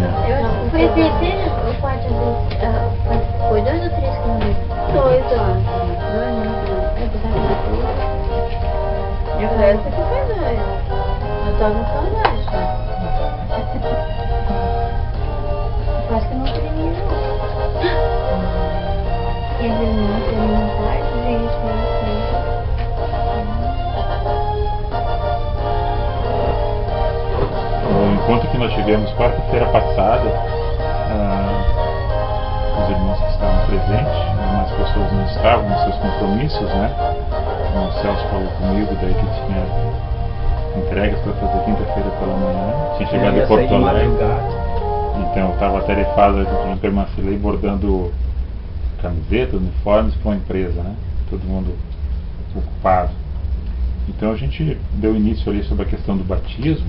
Eu acho que foi 16 ou 4 vezes. Foi 2 ou 3 que eu vi? 2, eu acho. 2, né? Eu pensava que era 3. Eu falei, essa aqui foi 2. Eu tava no saudade só. Quase que eu não terminei, não. E às vezes não termina tarde, e isso foi assim. No encontro que nós tivemos quarta-feira passada, os irmãos que estavam presentes, algumas pessoas não estavam nos seus compromissos, né? O Celso falou comigo daí que tinha entregas para fazer quinta-feira pela manhã, tinha chegado em Porto Alegre, então eu estava atarefado em Permancilei bordando camisetas, uniformes para uma empresa, né? Todo mundo ocupado. Então a gente deu início ali sobre a questão do batismo,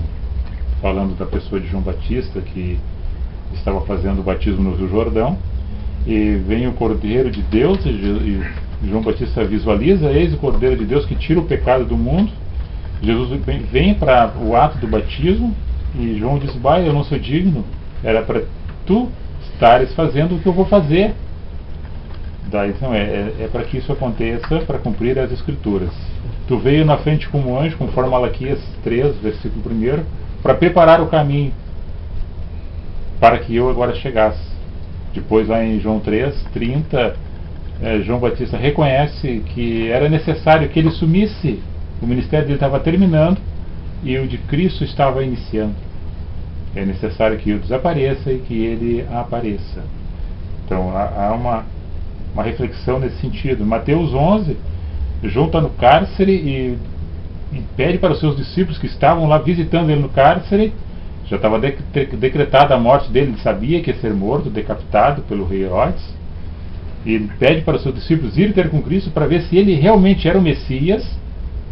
falando da pessoa de João Batista que estava fazendo o batismo no Rio Jordão, e vem o Cordeiro de Deus, e João Batista visualiza: eis o Cordeiro de Deus que tira o pecado do mundo. Jesus vem para o ato do batismo, e João diz: vai, eu não sou digno, era para tu estares fazendo o que eu vou fazer. Daí, então, é para que isso aconteça, para cumprir as Escrituras. Tu veio na frente como anjo, conforme Malaquias 3, versículo 1, para preparar o caminho, para que eu agora chegasse. Depois, lá em João 3:30, João Batista reconhece que era necessário que ele sumisse. O ministério dele estava terminando e o de Cristo estava iniciando. É necessário que eu desapareça e que ele apareça. Então, há uma reflexão nesse sentido. Mateus 11, João está no cárcere e pede para os seus discípulos que estavam lá visitando ele no cárcere. Já estava decretada a morte dele, ele sabia que ia ser morto, decapitado pelo rei Herodes. E ele pede para os seus discípulos ir ter com Cristo para ver se ele realmente era o Messias,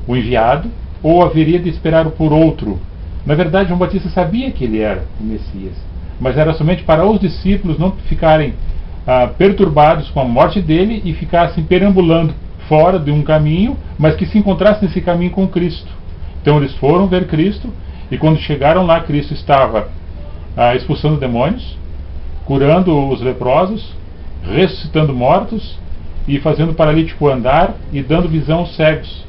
o enviado, ou haveria de esperar por outro. Na verdade, João Batista sabia que ele era o Messias, mas era somente para os discípulos não ficarem perturbados com a morte dele e ficassem perambulando fora de um caminho, mas que se encontrassem nesse caminho com Cristo. Então eles foram ver Cristo, e quando chegaram lá, Cristo estava expulsando demônios, curando os leprosos, ressuscitando mortos e fazendo o paralítico andar e dando visão aos cegos.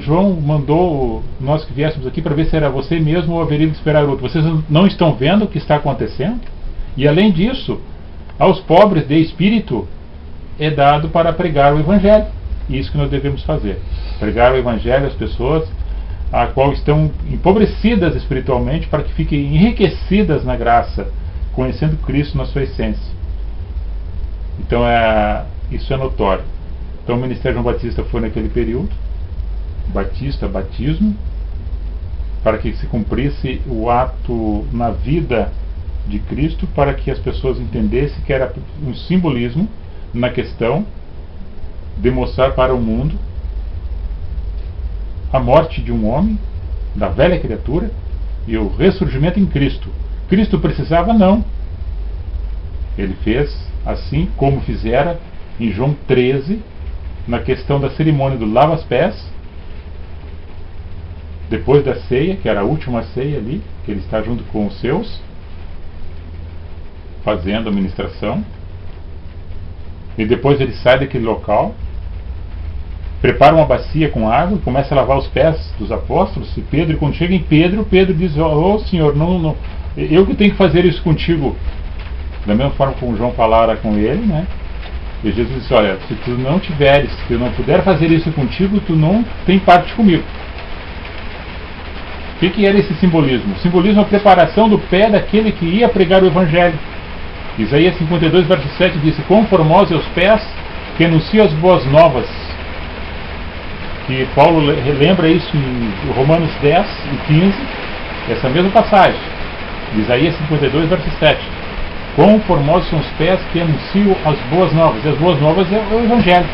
João mandou nós que viéssemos aqui para ver se era você mesmo ou haveria de esperar outro. Vocês não estão vendo o que está acontecendo? E além disso, aos pobres de espírito é dado para pregar o Evangelho. Isso que nós devemos fazer. Pregar o Evangelho às pessoas a qual estão empobrecidas espiritualmente, para que fiquem enriquecidas na graça, conhecendo Cristo na sua essência. Então isso é notório. Então o ministério João Batista foi naquele período, batismo, para que se cumprisse o ato na vida de Cristo, para que as pessoas entendessem que era um simbolismo na questão de mostrar para o mundo a morte de um homem, da velha criatura, e o ressurgimento em Cristo. Cristo precisava? Não. Ele fez assim como fizera em João 13, na questão da cerimônia do lava-pés, depois da ceia, que era a última ceia ali, que ele está junto com os seus, fazendo a ministração, e depois ele sai daquele local, prepara uma bacia com água, começa a lavar os pés dos apóstolos, e quando chega em Pedro diz: "Ô Senhor, não, eu que tenho que fazer isso contigo", da mesma forma como João falara com ele, né? E Jesus disse: "Olha, se tu não tiveres, se eu não puder fazer isso contigo, tu não tem parte comigo". O que era esse simbolismo? O simbolismo é a preparação do pé daquele que ia pregar o Evangelho. Isaías 52, verso 7 diz: "Quão formosos os pés que anunciam as boas novas". E Paulo relembra isso em Romanos 10 e 15, essa mesma passagem, Isaías 52, verso 7. "Quão formosos são os pés que anunciam as boas novas". E as boas novas é o Evangelho.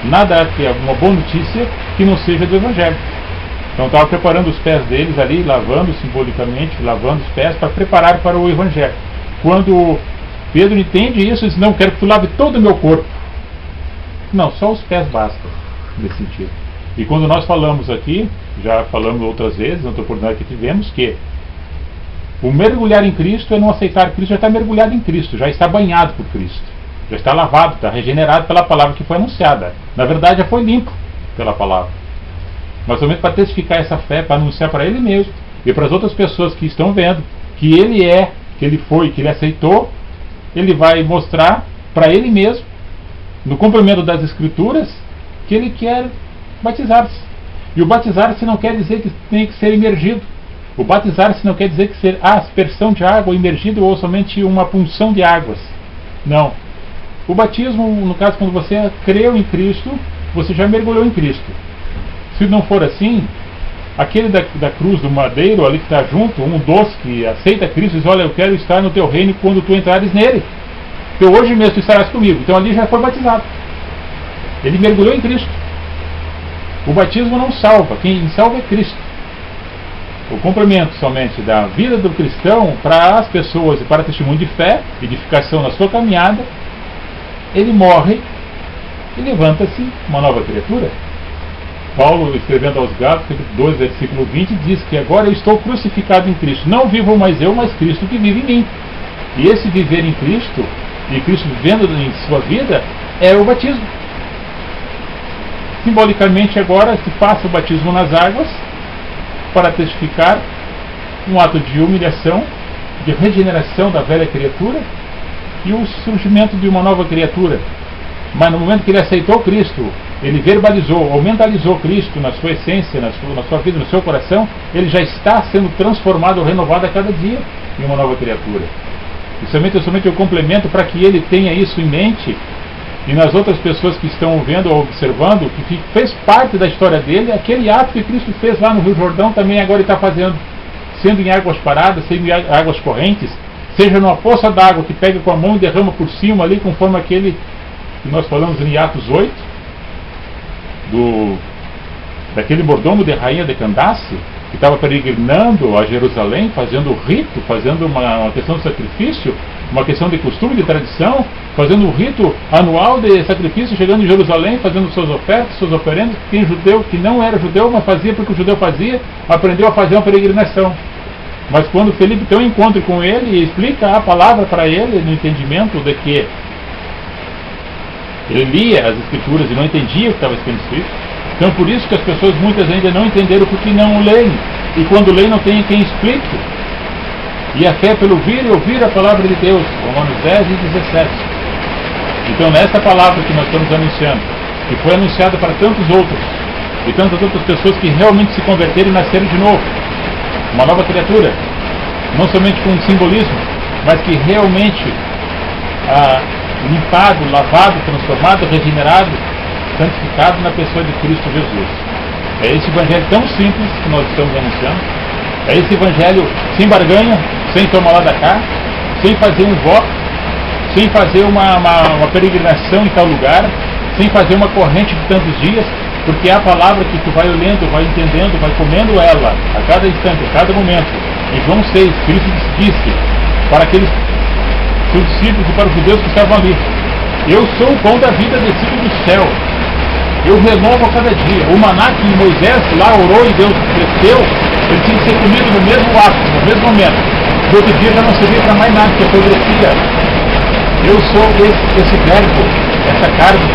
Nada há que uma boa notícia que não seja do Evangelho. Então estava preparando os pés deles ali, lavando simbolicamente, lavando os pés para preparar para o Evangelho. Quando Pedro entende isso, ele diz: "Não, quero que tu lave todo o meu corpo". Não, só os pés bastam nesse sentido. E quando nós falamos aqui, já falamos outras vezes, na outra oportunidade que tivemos, que O mergulhar em Cristo é não aceitar Cristo, já está mergulhado em Cristo, já está banhado por Cristo, já está lavado, está regenerado pela palavra que foi anunciada. Na verdade, já foi limpo pela palavra. Mas somente para testificar essa fé, para anunciar para ele mesmo e para as outras pessoas que estão vendo que ele é, que ele foi, que ele aceitou, ele vai mostrar para ele mesmo, no cumprimento das Escrituras, que ele quer batizar-se. E o batizar-se não quer dizer que tem que ser imergido. O batizar-se não quer dizer que ser aspersão de água, imergido ou somente uma punção de águas. Não. O batismo, no caso, quando você creu em Cristo, você já mergulhou em Cristo. Se não for assim, aquele da cruz do madeiro ali que está junto, um dos que aceita Cristo, diz: olha, eu quero estar no teu reino quando tu entrares nele. Então hoje mesmo tu estarás comigo. Então ali já foi batizado. Ele mergulhou em Cristo. O batismo não salva, quem salva é Cristo. O complemento somente da vida do cristão para as pessoas e para testemunho de fé, edificação na sua caminhada, ele morre e levanta-se uma nova criatura. Paulo, escrevendo aos Gálatas, capítulo 2, versículo 20, diz que agora eu estou crucificado em Cristo. Não vivo mais eu, mas Cristo que vive em mim. E esse viver em Cristo, e Cristo vivendo em sua vida, é o batismo. Simbolicamente agora se passa o batismo nas águas para testificar um ato de humilhação, de regeneração da velha criatura e o surgimento de uma nova criatura. Mas no momento que ele aceitou Cristo, ele verbalizou ou mentalizou Cristo na sua essência, na sua vida, no seu coração, ele já está sendo transformado ou renovado a cada dia em uma nova criatura. E somente eu complemento para que ele tenha isso em mente e nas outras pessoas que estão vendo ou observando, que fez parte da história dele, aquele ato que Cristo fez lá no Rio Jordão também agora ele está fazendo, sendo em águas paradas, sendo em águas correntes, seja numa poça d'água que pega com a mão e derrama por cima ali, conforme aquele que nós falamos em Atos 8, daquele mordomo de rainha de Candace, que estava peregrinando a Jerusalém, fazendo o rito, fazendo uma questão de sacrifício, uma questão de costume, de tradição, fazendo o rito anual de sacrifício, chegando em Jerusalém, fazendo suas ofertas, suas oferendas. Quem judeu, que não era judeu, mas fazia porque o judeu fazia, aprendeu a fazer uma peregrinação. Mas quando Felipe tem um encontro com ele e explica a palavra para ele, no entendimento de que ele lia as Escrituras e não entendia o que estava escrito, então por isso que as pessoas muitas ainda não entenderam porque não leem, e quando leem não tem quem explique. E a fé pelo ouvir e ouvir a palavra de Deus, Romanos 10 e 17. Então nessa palavra que nós estamos anunciando, que foi anunciada para tantos outros, e tantas outras pessoas que realmente se converteram e nasceram de novo, uma nova criatura, não somente com um simbolismo, mas que realmente limpado, lavado, transformado, regenerado, santificado na pessoa de Cristo Jesus. É esse evangelho tão simples que nós estamos anunciando. É esse evangelho sem barganha, sem tomar lá da cá, sem fazer um voto, sem fazer uma peregrinação em tal lugar, sem fazer uma corrente de tantos dias, porque é a palavra que tu vai lendo, vai entendendo, vai comendo ela a cada instante, a cada momento. Em João 6, Cristo disse para aqueles seus discípulos e para os judeus que estavam ali: eu sou o pão da vida descido do céu, eu renovo a cada dia. O maná que Moisés lá orou e Deus cresceu, ele tinha que ser comido no mesmo ato, no mesmo momento. No outro dia já não servia para mais nada, que apodrecia. Eu sou esse verbo, essa carne.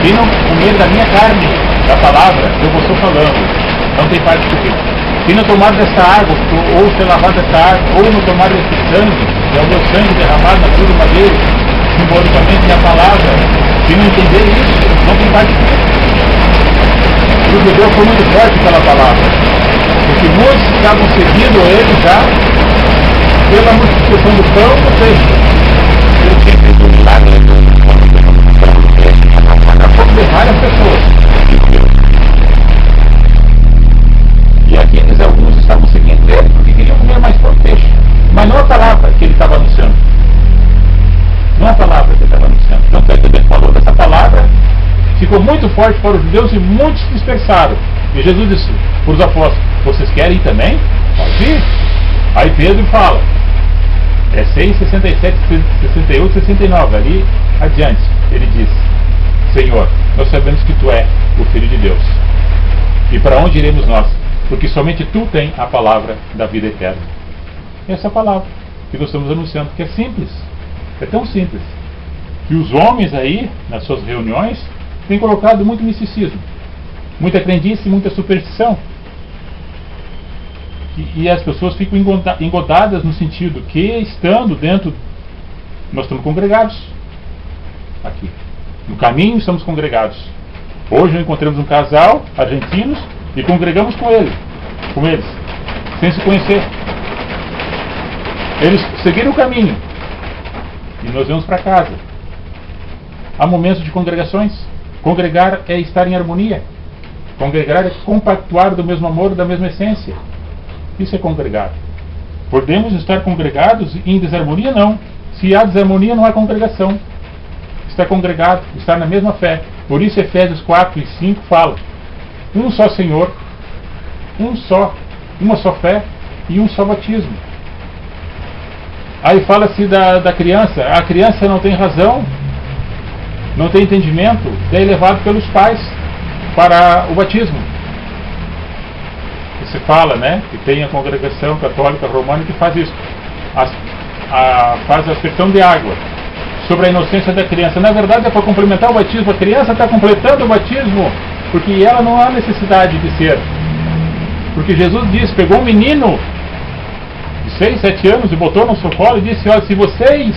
Quem não comer da minha carne, da palavra, eu vou estar falando, não tem parte comigo. Quem não tomar dessa água, ou ser lavado dessa água, ou não tomar desse sangue, é o meu sangue derramado na cruz do madeiro, simbolicamente é a palavra. Quem não entender isso, não tem parte comigo. O judeu foi muito forte pela palavra, porque muitos estavam seguindo ele já pela multiplicação do pão e do peixe. Ele tinha feito um milagre de várias pessoas. E aqueles alguns estavam seguindo ele porque queriam comer mais pão e peixe. Mas não a palavra que ele estava anunciando. Não a palavra que ele estava anunciando. Tanto é que ele falou dessa palavra, ficou muito forte para os judeus e muitos se dispersaram. E Jesus disse para os apóstolos: vocês querem ir também? Pode ir. Aí Pedro fala, é 6, 67, 68, 69, ali adiante, ele diz: Senhor, nós sabemos que Tu é o Filho de Deus. E para onde iremos nós? Porque somente Tu tens a palavra da vida eterna. essa palavra que nós estamos anunciando, que é simples, é tão simples, que os homens aí, nas suas reuniões, têm colocado muito misticismo, muita crendice, muita superstição, e as pessoas ficam engodadas no sentido que, estando dentro, nós estamos congregados aqui, no caminho estamos congregados. Hoje encontramos um casal argentinos e congregamos com eles, sem se conhecer. Eles seguiram o caminho e nós vamos para casa. Há momentos de congregações. Congregar é estar em harmonia. Congregar é compactuar do mesmo amor, da mesma essência. Isso é congregar. Podemos estar congregados em desarmonia? Não. Se há desarmonia, não há congregação. Está congregado, está na mesma fé. Por isso Efésios 4 e 5 fala: um só Senhor, uma só fé e um só batismo. Aí fala-se da criança. A criança não tem razão, não tem entendimento, é levado pelos pais para o batismo. E se fala, né, que tem a congregação católica romana que faz isso, faz a aspersão de água sobre a inocência da criança. Na verdade é para complementar o batismo. A criança está completando o batismo, porque ela não há necessidade de ser. Porque Jesus disse, pegou um menino de 6, 7 anos e botou no seu colo e disse: olha, se vocês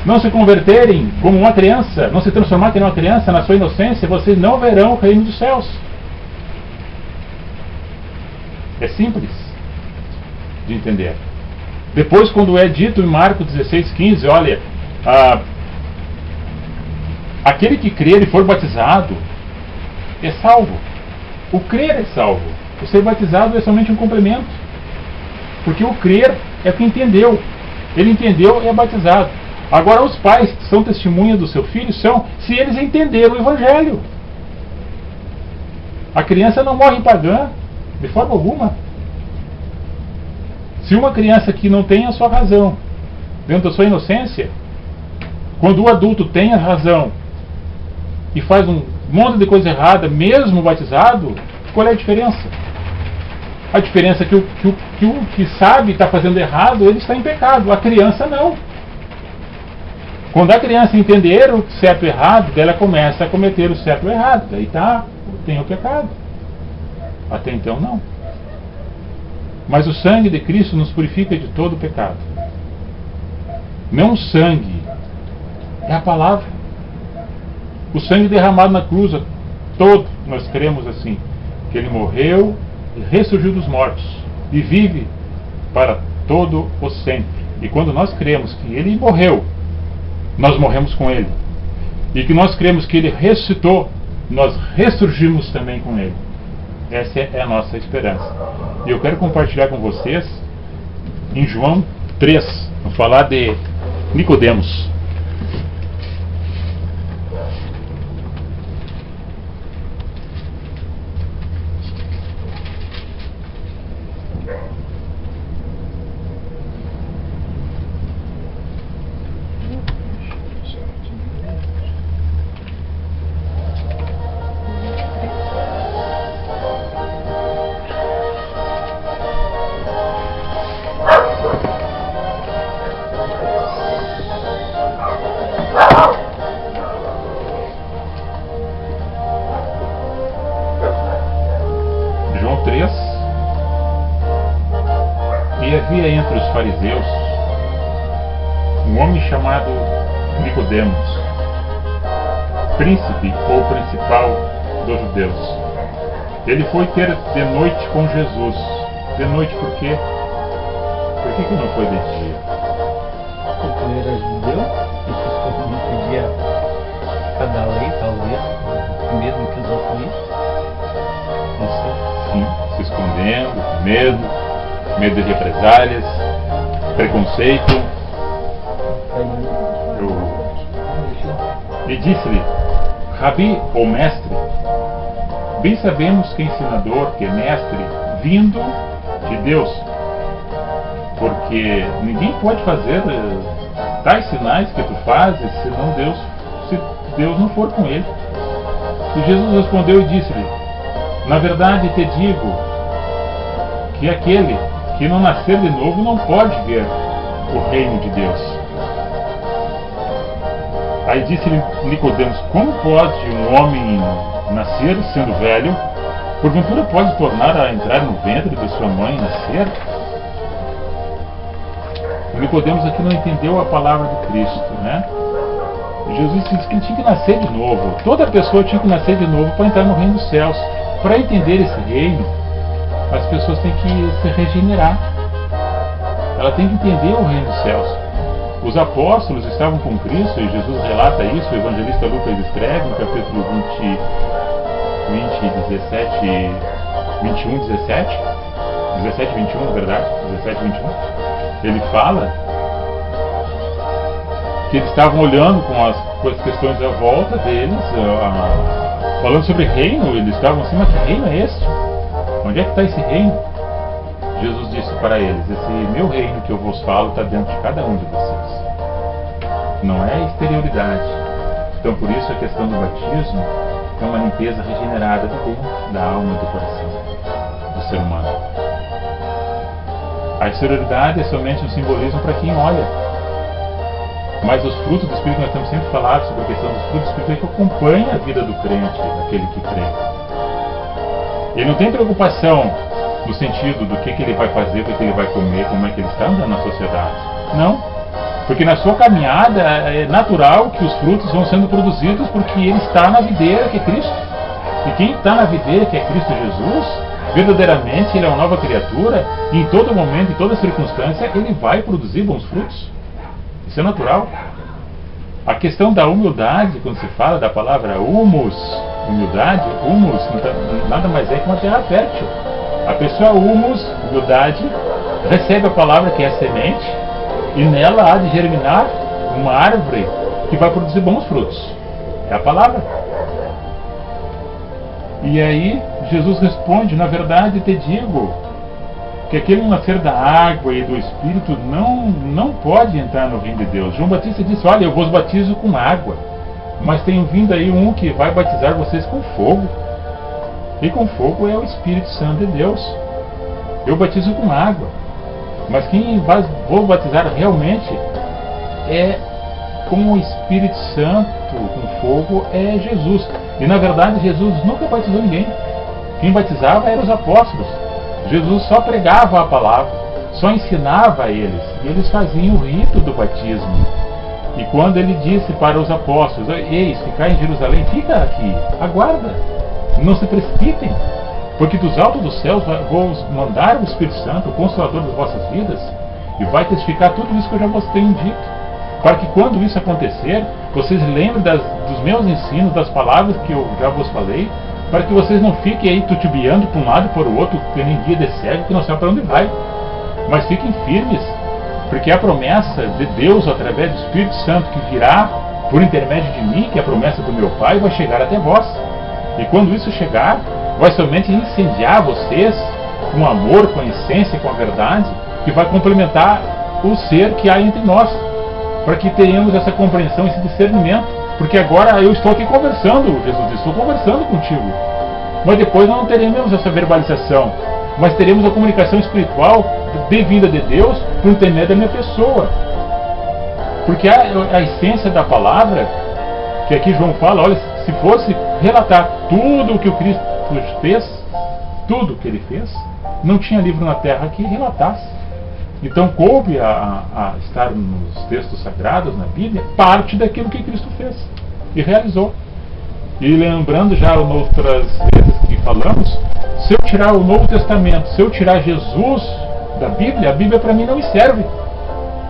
não se converterem como uma criança, não se transformarem em uma criança na sua inocência, vocês não verão o reino dos céus. É simples de entender. Depois, quando é dito em Marcos 16:15, olha, aquele que crer e for batizado é salvo. O crer é salvo. O ser batizado é somente um complemento. Porque o crer é o que entendeu. Ele entendeu e é batizado. Agora, os pais que são testemunha do seu filho são se eles entenderam o Evangelho. A criança não morre pagã, de forma alguma. Se uma criança que não tem a sua razão, dentro da sua inocência, quando o adulto tem a razão e faz um monte de coisa errada, mesmo batizado, qual é a diferença? A diferença é que o que sabe está fazendo errado, ele está em pecado. A criança não. Quando a criança entender o certo e o errado, ela começa a cometer o certo e o errado. Daí tem o pecado. Até então não. Mas o sangue de Cristo nos purifica de todo o pecado. Não o sangue, é a palavra. O sangue derramado na cruz, todo nós cremos assim, que ele morreu e ressurgiu dos mortos e vive para todo o sempre. E quando nós cremos que ele morreu, nós morremos com ele. E que nós cremos que ele ressuscitou, nós ressurgimos também com ele. Essa é a nossa esperança. E eu quero compartilhar com vocês em João 3, vou falar de Nicodemos. E havia entre os fariseus um homem chamado Nicodemos, príncipe ou principal dos judeus. Ele foi ter de noite com Jesus. De noite por quê? Por que não foi de dia? Porque ele era judeu e se não pedia cada lei, talvez, mesmo que os outros livros. Sim, se escondendo, medo de represálias, preconceito. E disse-lhe: Rabi, ou mestre, bem sabemos que é ensinador, que é mestre, vindo de Deus, porque ninguém pode fazer tais sinais que tu fazes se Deus não for com ele. E Jesus respondeu e disse-lhe: Na verdade te digo que aquele que não nascer de novo não pode ver o reino de Deus. Aí disse-lhe Nicodemos: como pode um homem nascer sendo velho? Porventura pode tornar a entrar no ventre de sua mãe e nascer? O Nicodemos aqui não entendeu a palavra de Cristo, né? Jesus disse que ele tinha que nascer de novo. Toda pessoa tinha que nascer de novo para entrar no reino dos céus. Para entender esse reino, as pessoas têm que se regenerar. Ela tem que entender o reino dos céus. Os apóstolos estavam com Cristo, e Jesus relata isso, o evangelista Lucas escreve no capítulo 21, 17, na verdade, 17, 21, ele fala que eles estavam olhando com as questões à volta deles, falando sobre reino. Eles estavam assim: mas que reino é este? Onde é que está esse reino? Jesus disse para eles: esse meu reino que eu vos falo está dentro de cada um de vocês. Não é exterioridade. Então por isso a questão do batismo é uma limpeza regenerada de dentro da alma e do coração do ser humano. A exterioridade é somente um simbolismo para quem olha. Mas os frutos do Espírito, nós temos sempre falado sobre a questão dos frutos do Espírito, é que acompanha a vida do crente, daquele que crê. Ele não tem preocupação no sentido do que ele vai fazer, o que ele vai comer, como é que ele está andando na sociedade. Não. Porque na sua caminhada é natural que os frutos vão sendo produzidos porque ele está na videira que é Cristo. E quem está na videira que é Cristo Jesus, verdadeiramente ele é uma nova criatura, e em todo momento, em toda circunstância, ele vai produzir bons frutos. Isso é natural. A questão da humildade, quando se fala da palavra humus, humildade, humus nada mais é que uma terra fértil. A pessoa humus, humildade, recebe a palavra que é a semente, e nela há de germinar uma árvore que vai produzir bons frutos. É a palavra. E aí Jesus responde: na verdade te digo que aquele nascer da água e do Espírito não pode entrar no reino de Deus. João Batista disse: olha, eu vos batizo com água, mas tem vindo aí um que vai batizar vocês com fogo. E com fogo é o Espírito Santo de Deus. Eu batizo com água, mas quem vou batizar realmente é com o Espírito Santo, com fogo, é Jesus. E na verdade Jesus nunca batizou ninguém. Quem batizava eram os apóstolos. Jesus só pregava a palavra, só ensinava a eles, e eles faziam o rito do batismo. E quando ele disse para os apóstolos: eis, ficar em Jerusalém, fica aqui, aguarda, não se precipitem, porque dos altos dos céus vou mandar o Espírito Santo, o Consolador das vossas vidas, e vai testificar tudo isso que eu já vos tenho dito, para que quando isso acontecer, vocês lembrem dos meus ensinos, das palavras que eu já vos falei, para que vocês não fiquem aí titubeando para um lado e para o outro, que nem guia de cego, que não sabe para onde vai. Mas fiquem firmes, porque a promessa de Deus, através do Espírito Santo, que virá por intermédio de mim, que é a promessa do meu Pai, vai chegar até vós. E quando isso chegar, vai somente incendiar vocês com amor, com a essência, com a verdade, que vai complementar o ser que há entre nós, para que tenhamos essa compreensão, esse discernimento. Porque agora eu estou aqui conversando, Jesus disse, estou conversando contigo. Mas depois não teremos essa verbalização, mas teremos a comunicação espiritual vinda de Deus por intermédio da minha pessoa. Porque a essência da palavra, que aqui João fala, olha, se fosse relatar tudo o que o Cristo fez, tudo o que ele fez, não tinha livro na terra que relatasse. Então coube a estar nos textos sagrados, na Bíblia, parte daquilo que Cristo fez e realizou. E lembrando já outras vezes que falamos, se eu tirar o Novo Testamento, se eu tirar Jesus da Bíblia, a Bíblia para mim não me serve.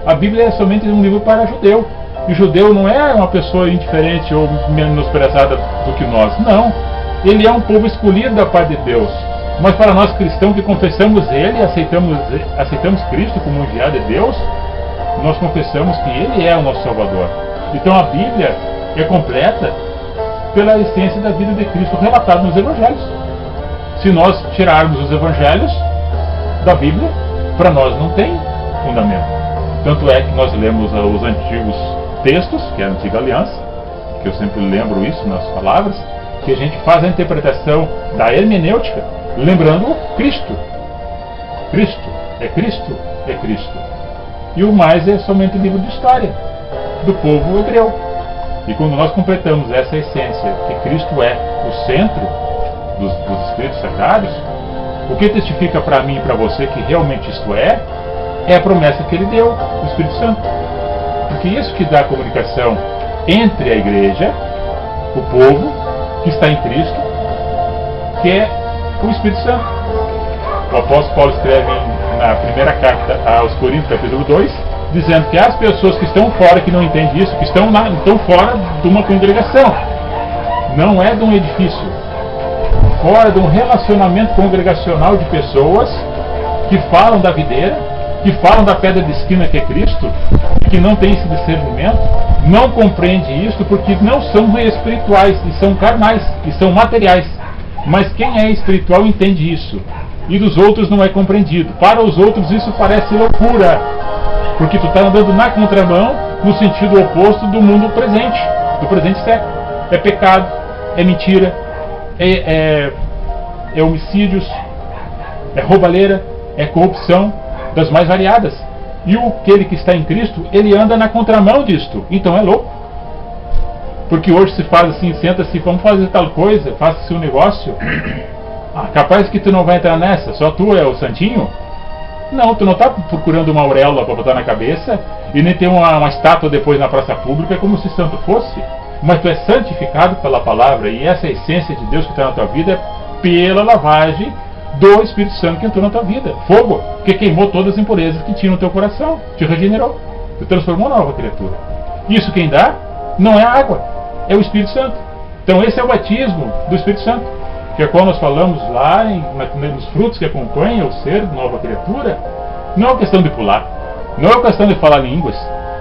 A Bíblia é somente um livro para judeu. E judeu não é uma pessoa indiferente ou menosprezada do que nós. Não. Ele é um povo escolhido da parte de Deus. Mas para nós cristãos que confessamos Ele e aceitamos Cristo como enviado de Deus, nós confessamos que Ele é o nosso Salvador. Então a Bíblia é completa pela essência da vida de Cristo relatada nos Evangelhos. Se nós tirarmos os Evangelhos da Bíblia, para nós não tem fundamento. Tanto é que nós lemos os antigos textos, que é a Antiga Aliança, que eu sempre lembro isso nas palavras, que a gente faz a interpretação da hermenêutica lembrando Cristo. Cristo. É Cristo? É Cristo. E o mais é somente livro de história do povo hebreu. E quando nós completamos essa essência, que Cristo é o centro dos escritos sagrados, o que testifica para mim e para você que realmente isto é a promessa que ele deu, do Espírito Santo. Porque isso que dá a comunicação entre a igreja, o povo que está em Cristo, que é o Espírito Santo. O apóstolo Paulo escreve na primeira carta aos Coríntios, capítulo 2, dizendo que as pessoas que estão fora, que não entendem isso, que estão fora de uma congregação, não é de um edifício, fora de um relacionamento congregacional de pessoas que falam da videira, que falam da pedra de esquina que é Cristo, e que não tem esse discernimento, não compreende isso porque não são espirituais, e são carnais, e são materiais. Mas quem é espiritual entende isso, e dos outros não é compreendido. Para os outros isso parece loucura, porque tu está andando na contramão, no sentido oposto do mundo presente, do presente século. É pecado, é mentira, é homicídios, é roubalheira, é corrupção das mais variadas. E aquele que está em Cristo, ele anda na contramão disto. Então é louco. Porque hoje se faz assim, senta-se, vamos fazer tal coisa, faça-se um negócio. Capaz que tu não vai entrar nessa, só tu é o santinho? Não, tu não está procurando uma auréola para botar na cabeça e nem ter uma estátua depois na praça pública como se santo fosse. Mas tu é santificado pela palavra, e essa essência de Deus que está na tua vida é pela lavagem do Espírito Santo que entrou na tua vida. Fogo, que queimou todas as impurezas que tinha no teu coração, te regenerou, te transformou numa nova criatura. Isso quem dá não é a água, é o Espírito Santo. Então esse é o batismo do Espírito Santo, que é quando nós falamos lá nos frutos que acompanham o ser de nova criatura. Não é uma questão de pular, não é uma questão de falar línguas,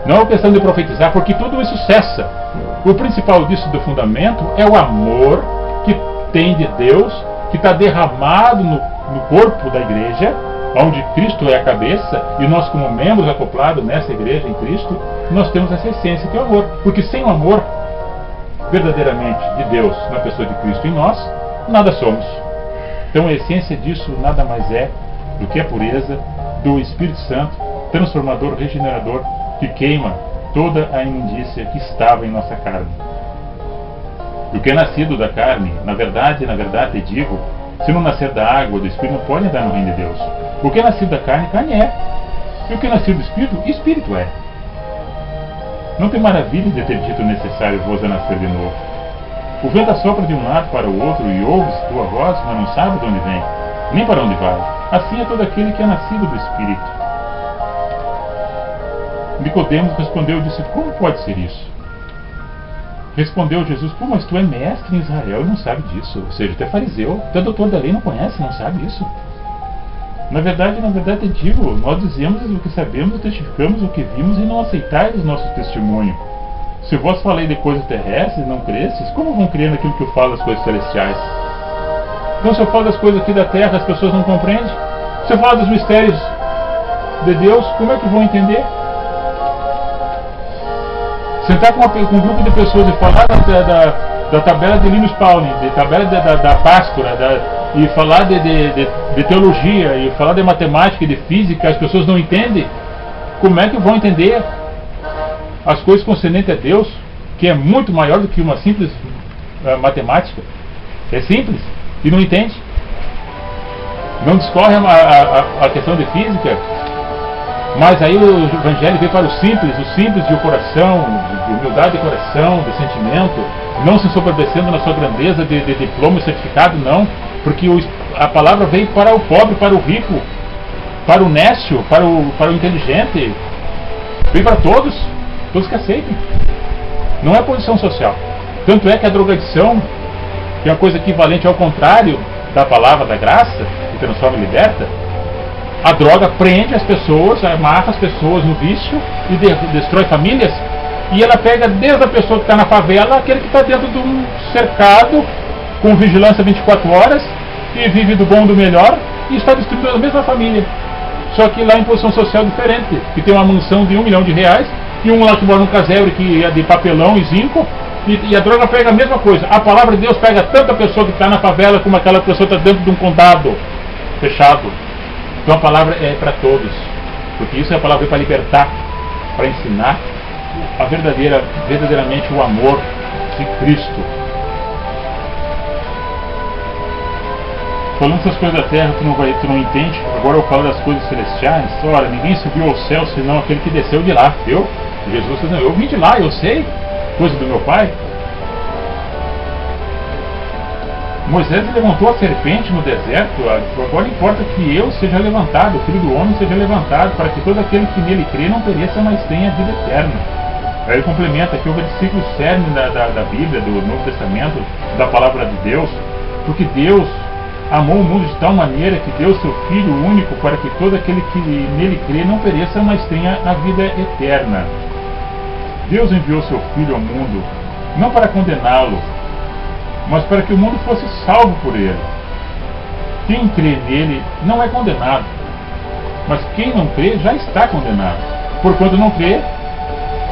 não é uma questão de profetizar, porque tudo isso cessa. O principal disso, do fundamento, é o amor que tem de Deus, que está derramado no corpo da igreja, onde Cristo é a cabeça, e nós como membros acoplados nessa igreja em Cristo, nós temos essa essência que é o amor. Porque sem o amor verdadeiramente de Deus na pessoa de Cristo em nós, nada somos. Então a essência disso nada mais é do que a pureza do Espírito Santo, transformador, regenerador, que queima toda a imundícia que estava em nossa carne. E o que é nascido da carne, na verdade te digo, se não nascer da água do Espírito, não pode entrar no reino de Deus. O que é nascido da carne, carne é. E o que é nascido do Espírito, Espírito é. Não tem maravilha de ter dito necessário vos a nascer de novo. O vento assopra de um lado para o outro, e ouves tua voz, mas não sabe de onde vem, nem para onde vai. Assim é todo aquele que é nascido do Espírito. Nicodemos respondeu e disse: como pode ser isso? Respondeu Jesus: pô, mas tu é mestre em Israel e não sabe disso. Ou seja, tu é fariseu, tu é doutor da lei e não conhece, não sabe isso. Na verdade te digo, nós dizemos o que sabemos, testificamos o que vimos, e não aceitais o nosso testemunho. Se vós falei de coisas terrestres e não cresces, como vão crer naquilo que eu falo das coisas celestiais? Então, se eu falo das coisas aqui da terra, as pessoas não compreendem. Se eu falo dos mistérios de Deus, como é que vão entender? Sentar com um grupo de pessoas e falar da tabela de Linus Pauling, da tabela da Bhaskara, e falar de teologia, e falar de matemática e de física, as pessoas não entendem. Como é que vão entender as coisas concernentes a Deus, que é muito maior do que uma simples matemática? É simples e não entende. Não discorre a questão de física. Mas aí o Evangelho veio para o simples de coração, de humildade de coração, de sentimento, não se soberbecendo na sua grandeza de diploma e certificado, não, porque a palavra veio para o pobre, para o rico, para o nécio, para o inteligente, veio para todos que aceitem. Não é posição social. Tanto é que a drogadição, que é uma coisa equivalente ao contrário da palavra da graça, que transforma e liberta, a droga prende as pessoas, amarra as pessoas no vício e destrói famílias. E ela pega desde a pessoa que está na favela, aquele que está dentro de um cercado, com vigilância 24 horas, e vive do bom e do melhor, e está destruindo a mesma família. Só que lá em posição social diferente, que tem uma mansão de R$1 milhão, e um lá que mora num casebre que é de papelão e zinco, e a droga pega a mesma coisa. A palavra de Deus pega tanto a pessoa que está na favela como aquela pessoa que está dentro de um condado fechado. Então a palavra é para todos, porque isso é a palavra para libertar, para ensinar verdadeiramente o amor de Cristo. Falando essas coisas da terra, tu não entende. Agora eu falo das coisas celestiais. Ora, ninguém subiu ao céu senão aquele que desceu de lá. Eu? Jesus dizendo, eu vim de lá, eu sei, coisa do meu Pai. Moisés levantou a serpente no deserto. Agora importa que eu seja levantado, o Filho do Homem seja levantado, para que todo aquele que nele crê não pereça, mas tenha vida eterna. Aí ele complementa aqui o versículo cerne da Bíblia, do Novo Testamento, da Palavra de Deus, porque Deus amou o mundo de tal maneira que deu seu Filho único para que todo aquele que nele crê não pereça, mas tenha a vida eterna. Deus enviou seu Filho ao mundo, não para condená-lo, mas para que o mundo fosse salvo por ele. Quem crê nele não é condenado, mas quem não crê já está condenado, porquanto não crê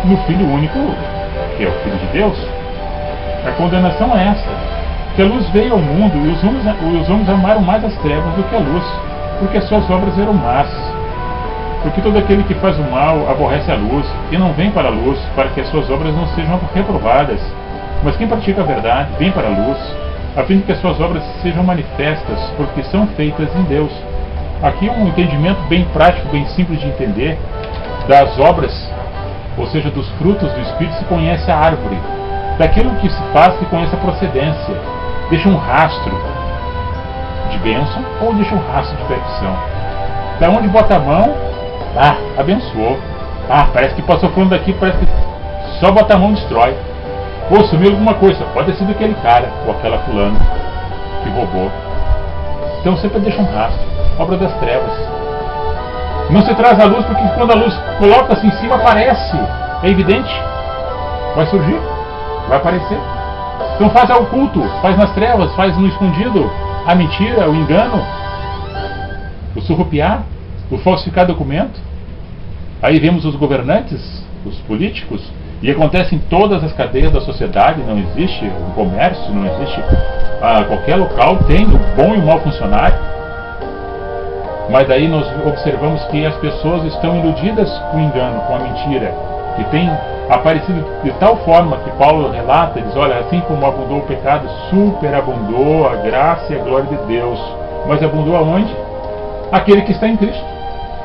no Filho único, que é o Filho de Deus. A condenação é essa, que a luz veio ao mundo e os homens amaram mais as trevas do que a luz, porque as suas obras eram más. Porque todo aquele que faz o mal aborrece a luz e não vem para a luz, para que as suas obras não sejam reprovadas. Mas quem pratica a verdade vem para a luz, a fim de que as suas obras sejam manifestas, porque são feitas em Deus. Aqui um entendimento bem prático, bem simples de entender. Das obras, ou seja, dos frutos do Espírito, se conhece a árvore. Daquilo que se faz, se conhece a procedência. Deixa um rastro de bênção ou deixa um rastro de perdição. Da onde bota a mão, abençoou. Parece que passou falando daqui, parece que só bota a mão destrói. Ou sumiu alguma coisa, pode ter sido aquele cara ou aquela fulana que roubou. Então sempre deixa um rastro, obra das trevas. Não se traz a luz, porque quando a luz coloca-se em cima aparece, é evidente, vai surgir, vai aparecer. Então faz ao oculto, faz nas trevas, faz no escondido, a mentira, o engano, o surrupiar, o falsificar documento. Aí vemos os governantes, os políticos, e acontece em todas as cadeias da sociedade. Não existe o comércio, não existe qualquer local, tem o bom e o mau funcionário. Mas daí nós observamos que as pessoas estão iludidas com o engano, com a mentira, que tem aparecido de tal forma que Paulo relata, diz, olha, assim como abundou o pecado, superabundou a graça e a glória de Deus. Mas abundou aonde? Aquele que está em Cristo.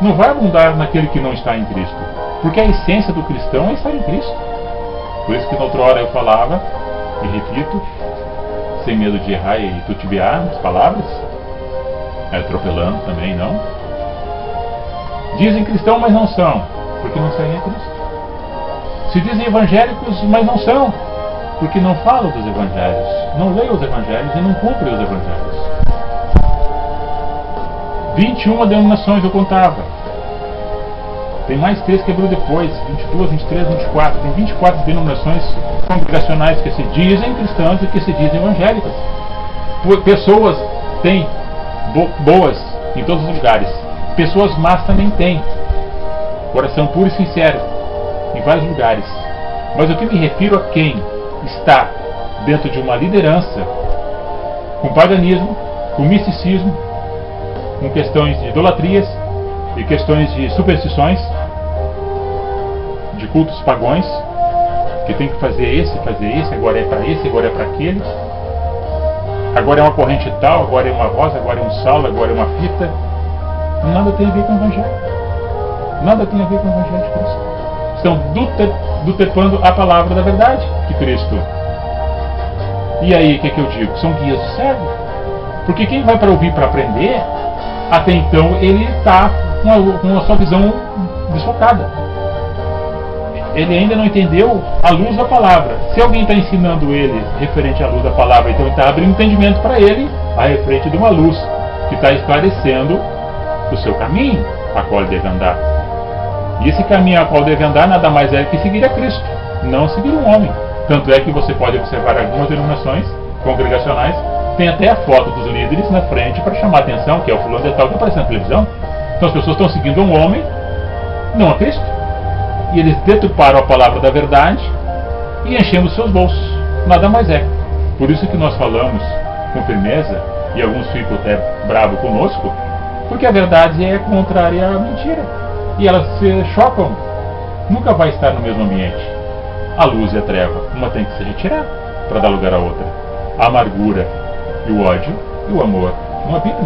Não vai abundar naquele que não está em Cristo, porque a essência do cristão é estar em Cristo. Por isso que na outra hora eu falava, e repito, sem medo de errar e tutibiar as palavras, atropelando também, não. Dizem cristão, mas não são, porque não seguem a Cristo. Se dizem evangélicos, mas não são, porque não falam dos evangelhos, não leem os evangelhos e não cumprem os evangelhos. 21 denominações eu contava. Tem mais 3 que abriu depois, 22, 23, 24. Tem 24 denominações congregacionais que se dizem cristãs e que se dizem evangélicas. Pessoas têm boas em todos os lugares. Pessoas más também têm. Coração puro e sincero em vários lugares. Mas o que me refiro a quem está dentro de uma liderança com paganismo, com misticismo, com questões de idolatrias e questões de superstições, de cultos pagões, que tem que fazer esse, agora é para esse, agora é para aquele, agora é uma corrente tal, agora é uma rosa, agora é um sal, agora é uma fita. Nada tem a ver com o Evangelho. Nada tem a ver com o Evangelho de Cristo. Estão dutepando a palavra da verdade de Cristo. E aí, o que eu digo? São guias de cego. Porque quem vai para ouvir para aprender, até então ele está com a sua visão desfocada. Ele ainda não entendeu a luz da palavra. Se alguém está ensinando ele referente à luz da palavra, então ele está abrindo entendimento para ele a referente de uma luz que está esclarecendo o seu caminho a qual ele deve andar. E esse caminho a qual deve andar nada mais é que seguir a Cristo, não seguir um homem. Tanto é que você pode observar algumas denominações congregacionais, tem até a foto dos líderes na frente para chamar a atenção, que é o fulano de tal que aparece na televisão. Então as pessoas estão seguindo um homem, não a Cristo. E eles deturparam a palavra da verdade e enchendo seus bolsos. Nada mais é. Por isso que nós falamos com firmeza, e alguns ficam até bravos conosco, Porque a verdade é contrária à mentira. E elas se chocam. Nunca vai estar no mesmo ambiente. A luz e a treva. Uma tem que se retirar para dar lugar à outra. A amargura e o ódio e o amor não habitam.